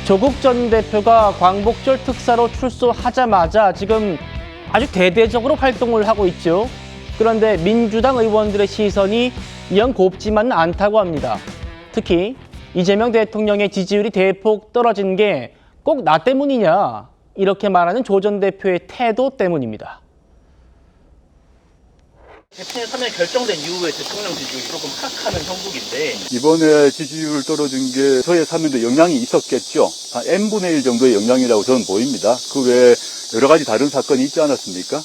조국 전 대표가 광복절 특사로 출소하자마자 지금 아주 대대적으로 활동을 하고 있죠. 그런데 민주당 의원들의 시선이 영 곱지만은 않다고 합니다. 특히 이재명 대통령의 지지율이 대폭 떨어진 게 꼭 나 때문이냐 이렇게 말하는 조 전 대표의 태도 때문입니다. 대통령 사면이 결정된 이후에 대통령 지지율이 조금 하락하는 형국인데 이번에 지지율 떨어진 게 저의 사면도 영향이 있었겠죠. 한 n분의 1 정도의 영향이라고 저는 보입니다. 그 외에 여러 가지 다른 사건이 있지 않았습니까?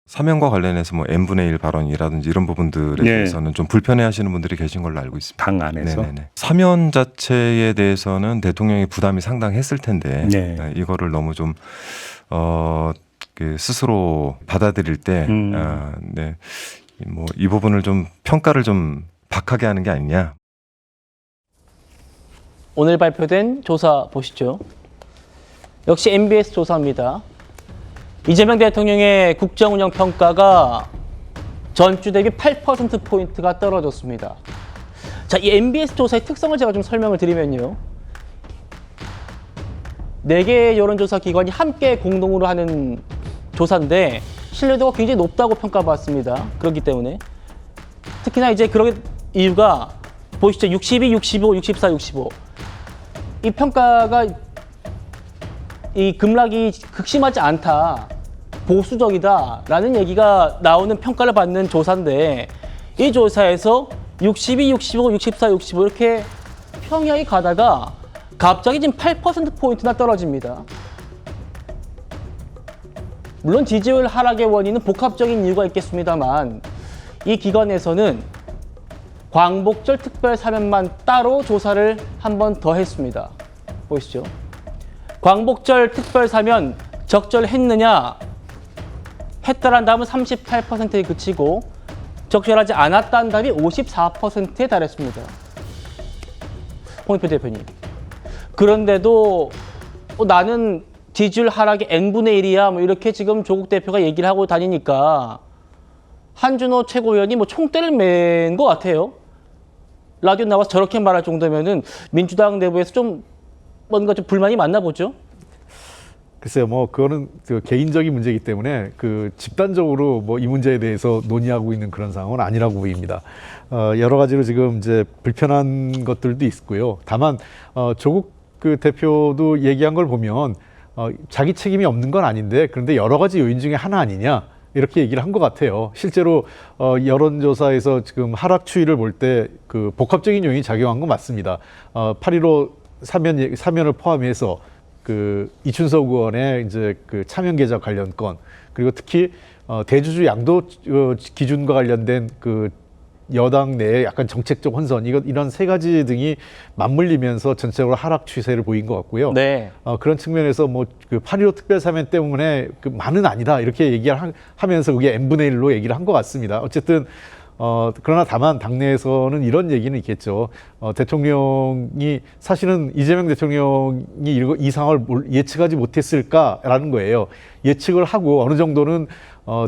사면과 관련해서 뭐 n분의 1 발언이라든지 이런 부분들에 대해서는 좀 불편해하시는 분들이 계신 걸로 알고 있습니다. 당 안에서? 네네네. 사면 자체에 대해서는 대통령의 부담이 상당했을 텐데 이거를 너무 좀 스스로 받아들일 때 뭐 이 부분을 좀 평가를 좀 박하게 하는 게 아니냐. 오늘 발표된 조사 보시죠. 역시 MBS 조사입니다. 이재명 대통령의 국정운영 평가가 전주 대비 8%포인트가 떨어졌습니다. 자, 이 MBS 조사의 특성을 제가 좀 설명을 드리면요. 4개의 여론조사 기관이 함께 공동으로 하는 조사인데 신뢰도가 굉장히 높다고 평가받습니다. 그렇기 때문에 특히나 이제 그런 이유가 보시죠. 62, 65, 64, 65. 이 평가가 이 급락이 극심하지 않다, 보수적이다라는 얘기가 나오는 평가를 받는 조사인데 이 조사에서 62, 65, 64, 65 이렇게 평양이 가다가 갑자기 지금 8%포인트나 떨어집니다. 물론 지지율 하락의 원인은 복합적인 이유가 있겠습니다만 이 기관에서는 광복절 특별 사면만 따로 조사를 한 번 더 했습니다. 보시죠. 광복절 특별 사면 적절했느냐? 했다란 답은 38%에 그치고 적절하지 않았다는 답이 54%에 달했습니다. 홍익표 대표님. 그런데도 나는 지지율 하락이 n분의 1이야 뭐 이렇게 지금 조국 대표가 얘기를 하고 다니니까 한준호 최고위원이 뭐 총대를 맨 것 같아요. 라디오 나와서 저렇게 말할 정도면은 민주당 내부에서 좀 뭔가 좀 불만이 많나 보죠? 글쎄요, 뭐 그거는 개인적인 문제이기 때문에 집단적으로 뭐 이 문제에 대해서 논의하고 있는 그런 상황은 아니라고 보입니다. 여러 가지로 지금 이제 불편한 것들도 있고요. 다만 조국 대표도 얘기한 걸 보면 자기 책임이 없는 건 아닌데 그런데 여러 가지 요인 중에 하나 아니냐 이렇게 얘기를 한 것 같아요. 실제로 여론조사에서 지금 하락 추이를 볼 때 복합적인 요인이 작용한 건 맞습니다. 8.15 사면을 포함해서 이춘석 의원의 이제 차명 계좌 관련 건, 그리고 특히 대주주 양도 기준과 관련된 여당 내의 약간 정책적 혼선, 이런 세 가지 등이 맞물리면서 전체적으로 하락 추세를 보인 것 같고요. 네. 그런 측면에서 뭐 8.15 특별 사면 때문에 많은 아니다 이렇게 얘기를 하면서 그게 n분의 1로 얘기를 한 것 같습니다. 어쨌든 그러나 다만 당내에서는 이런 얘기는 있겠죠. 대통령이 사실은 이재명 대통령이 이 상황을 예측하지 못했을까라는 거예요. 예측을 하고 어느 정도는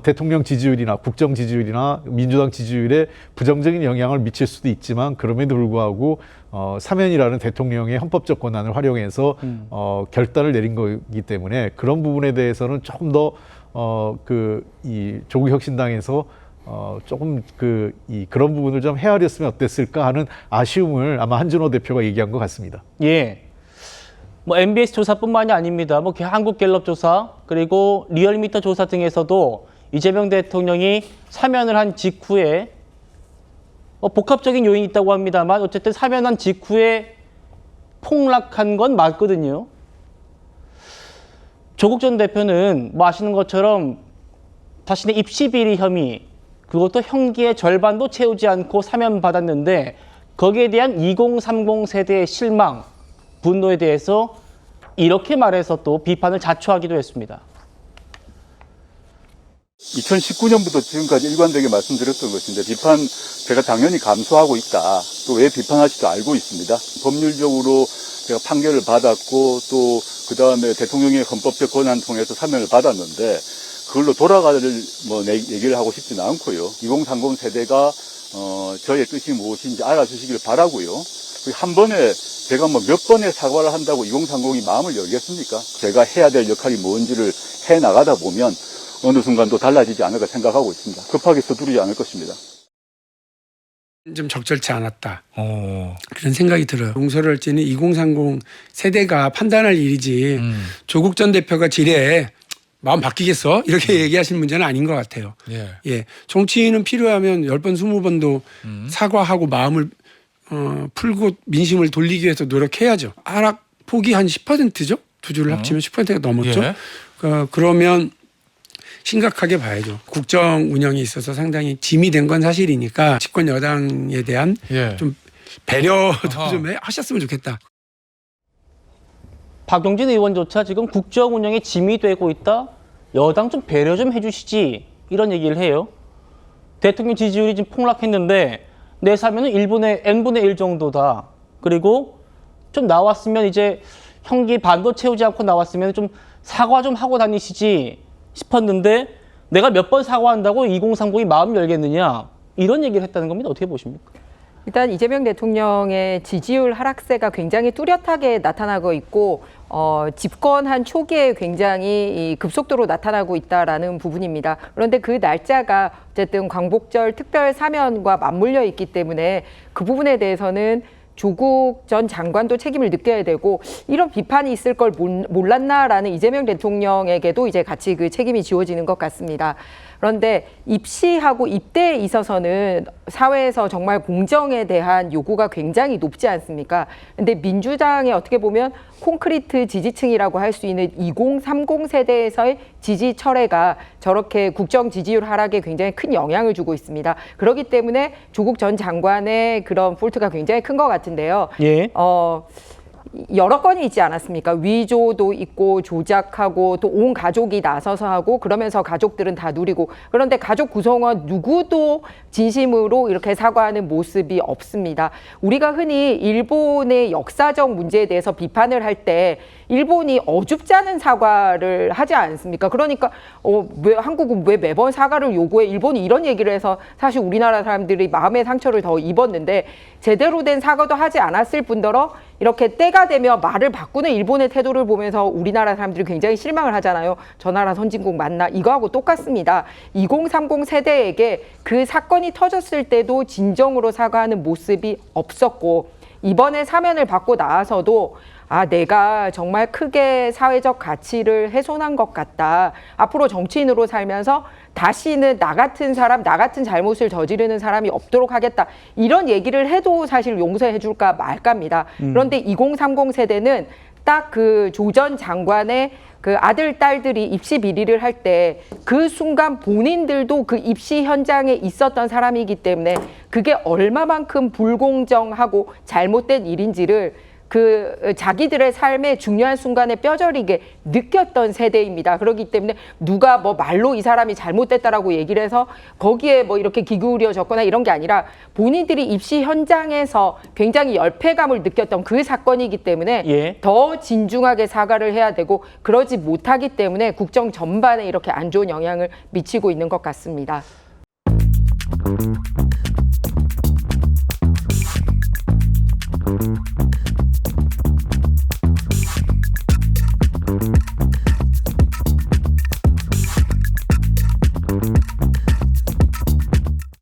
대통령 지지율이나 국정 지지율이나 민주당 지지율에 부정적인 영향을 미칠 수도 있지만 그럼에도 불구하고 사면이라는 대통령의 헌법적 권한을 활용해서 결단을 내린 거기 때문에 그런 부분에 대해서는 조금 더 이 조국혁신당에서 조금 그런 부분을 좀 헤아렸으면 어땠을까 하는 아쉬움을 아마 한준호 대표가 얘기한 것 같습니다. 예. 뭐 MBS 조사뿐만이 아닙니다. 뭐 한국갤럽 조사 그리고 리얼미터 조사 등에서도 이재명 대통령이 사면을 한 직후에 복합적인 요인이 있다고 합니다만 어쨌든 사면한 직후에 폭락한 건 맞거든요. 조국 전 대표는 뭐 아시는 것처럼 자신의 입시 비리 혐의, 그것도 형기의 절반도 채우지 않고 사면받았는데 거기에 대한 2030 세대의 실망, 분노에 대해서 이렇게 말해서 또 비판을 자초하기도 했습니다. 2019년부터 지금까지 일관되게 말씀드렸던 것인데 비판 제가 당연히 감수하고 있다. 또 왜 비판하실지 알고 있습니다. 법률적으로 제가 판결을 받았고 또 그다음에 대통령의 헌법적 권한 통해서 사면을 받았는데 그걸로 돌아가를 얘기를 하고 싶지는 않고요. 2030 세대가 저의 뜻이 무엇인지 알아주시길 바라고요. 한 번에 제가 뭐 몇 번의 사과를 한다고 2030이 마음을 열겠습니까? 제가 해야 될 역할이 뭔지를 해 나가다 보면 어느 순간 또 달라지지 않을까 생각하고 있습니다. 급하게 서두르지 않을 것입니다. 좀 적절치 않았다. 그런 생각이 들어요. 용서를 할지는 2030 세대가 판단할 일이지 조국 전 대표가 지뢰 마음 바뀌겠어? 이렇게 얘기하시는 문제는 아닌 것 같아요. 예. 정치인은 필요하면 10번, 20번도 사과하고 마음을 풀고 민심을 돌리기 위해서 노력해야죠. 하락 폭이 한 10%죠? 두 줄을 합치면 10%가 넘었죠. 예. 그러면 심각하게 봐야죠. 국정 운영에 있어서 상당히 짐이 된 건 사실이니까 집권 여당에 대한 예. 좀 배려도 아하. 좀 하셨으면 좋겠다. 박용진 의원조차 지금 국정 운영에 짐이 되고 있다. 여당 좀 배려 좀 해주시지. 이런 얘기를 해요. 대통령 지지율이 지금 폭락했는데 내사면은 1분의 n분의 1 정도다. 그리고 좀 나왔으면 이제 형기 반도 채우지 않고 나왔으면 좀 사과 좀 하고 다니시지 싶었는데 내가 몇 번 사과한다고 2030이 마음 열겠느냐. 이런 얘기를 했다는 겁니다. 어떻게 보십니까? 일단 이재명 대통령의 지지율 하락세가 굉장히 뚜렷하게 나타나고 있고 집권한 초기에 굉장히 급속도로 나타나고 있다라는 부분입니다. 그런데 그 날짜가 어쨌든 광복절 특별 사면과 맞물려 있기 때문에 그 부분에 대해서는 조국 전 장관도 책임을 느껴야 되고 이런 비판이 있을 걸 몰랐나라는 이재명 대통령에게도 이제 같이 그 책임이 지워지는 것 같습니다. 그런데 입시하고 입대에 있어서는 사회에서 정말 공정에 대한 요구가 굉장히 높지 않습니까? 근데 민주당에 어떻게 보면 콘크리트 지지층이라고 할 수 있는 2030 세대에서의 지지 철회가 저렇게 국정 지지율 하락에 굉장히 큰 영향을 주고 있습니다. 그렇기 때문에 조국 전 장관의 그런 폴트가 굉장히 큰 것 같은데요. 예. 여러 건이 있지 않았습니까? 위조도 있고 조작하고 또 온 가족이 나서서 하고 그러면서 가족들은 다 누리고 그런데 가족 구성원 누구도 진심으로 이렇게 사과하는 모습이 없습니다. 우리가 흔히 일본의 역사적 문제에 대해서 비판을 할 때 일본이 어줍지 않은 사과를 하지 않습니까? 그러니까 왜 한국은 왜 매번 사과를 요구해? 일본이 이런 얘기를 해서 사실 우리나라 사람들이 마음의 상처를 더 입었는데 제대로 된 사과도 하지 않았을 뿐더러 이렇게 때가 되면 말을 바꾸는 일본의 태도를 보면서 우리나라 사람들이 굉장히 실망을 하잖아요. 저 나라 선진국 맞나? 이거하고 똑같습니다. 2030 세대에게 그 사건이 터졌을 때도 진정으로 사과하는 모습이 없었고 이번에 사면을 받고 나와서도 내가 정말 크게 사회적 가치를 훼손한 것 같다. 앞으로 정치인으로 살면서 다시는 나 같은 사람, 나 같은 잘못을 저지르는 사람이 없도록 하겠다. 이런 얘기를 해도 사실 용서해 줄까 말까입니다. 그런데 2030 세대는 딱 그 조 전 장관의 그 아들, 딸들이 입시 비리를 할 때 그 순간 본인들도 그 입시 현장에 있었던 사람이기 때문에 그게 얼마만큼 불공정하고 잘못된 일인지를 그 자기들의 삶의 중요한 순간에 뼈저리게 느꼈던 세대입니다. 그렇기 때문에 누가 뭐 말로 이 사람이 잘못됐다라고 얘기를 해서 거기에 뭐 이렇게 기울여졌거나 이런 게 아니라 본인들이 입시 현장에서 굉장히 열패감을 느꼈던 그 사건이기 때문에 예. 더 진중하게 사과를 해야 되고 그러지 못하기 때문에 국정 전반에 이렇게 안 좋은 영향을 미치고 있는 것 같습니다.